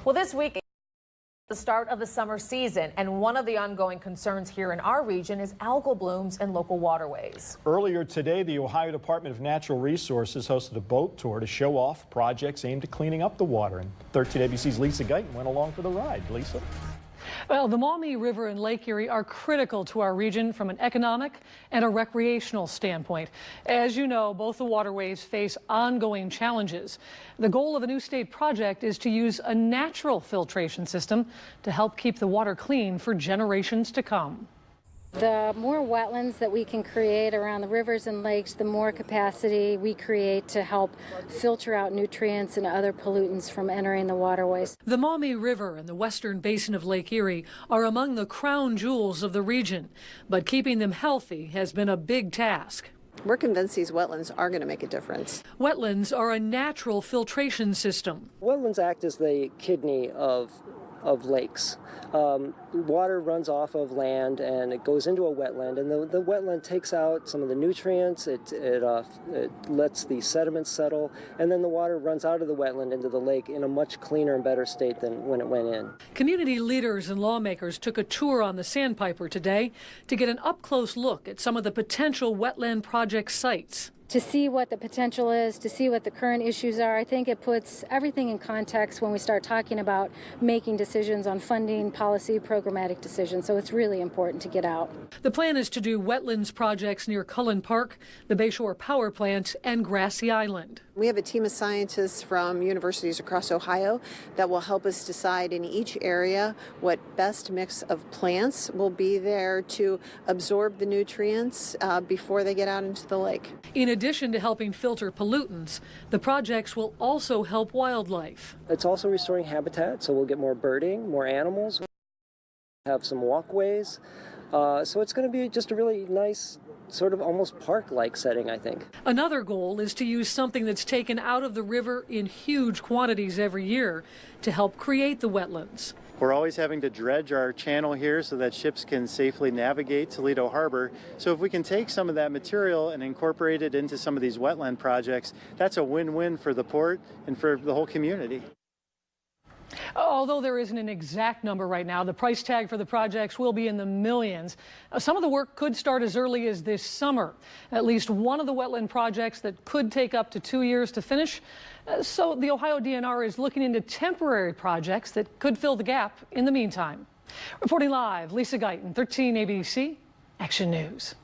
Well, this week is the start of the summer season, and one of the ongoing concerns here in our region is algal blooms in local waterways. Earlier today, the Ohio Department of Natural Resources hosted a boat tour to show off projects aimed at cleaning up the water. And 13 ABC's Lisa Guyton went along for the ride. Lisa? Well, the Maumee River and Lake Erie are critical to our region from an economic and a recreational standpoint. As you know, both the waterways face ongoing challenges. The goal of a new state project is to use a natural filtration system to help keep the water clean for generations to come. The more wetlands that we can create around the rivers and lakes, the more capacity we create to help filter out nutrients and other pollutants from entering the waterways. The Maumee River and the western basin of Lake Erie are among the crown jewels of the region, but keeping them healthy has been a big task. We're convinced these wetlands are going to make a difference. Wetlands are a natural filtration system. Wetlands act as the kidney of lakes. Water runs off of land and it goes into a wetland, and the wetland takes out some of the nutrients, it lets the sediments settle, and then the water runs out of the wetland into the lake in a much cleaner and better state than when it went in. Community leaders and lawmakers took a tour on the Sandpiper today to get an up-close look at some of the potential wetland project sites. To see what the potential is, to see what the current issues are, I think it puts everything in context when we start talking about making decisions on funding, policy, programmatic decisions. So it's really important to get out. The plan is to do wetlands projects near Cullen Park, the Bayshore Power Plant, and Grassy Island. We have a team of scientists from universities across Ohio that will help us decide in each area what best mix of plants will be there to absorb the nutrients before they get out into the lake. In addition to helping filter pollutants, the projects will also help wildlife. It's also restoring habitat, so we'll get more birding, more animals, have some walkways. So it's going to be just a really nice, sort of almost park-like setting, I think. Another goal is to use something that's taken out of the river in huge quantities every year to help create the wetlands. We're always having to dredge our channel here so that ships can safely navigate Toledo Harbor. So if we can take some of that material and incorporate it into some of these wetland projects, that's a win-win for the port and for the whole community. Although there isn't an exact number right now, the price tag for the projects will be in the millions. Some of the work could start as early as this summer. At least one of the wetland projects that could take up to 2 years to finish. So the Ohio DNR is looking into temporary projects that could fill the gap in the meantime. Reporting live, Lisa Guyton, 13 ABC Action News.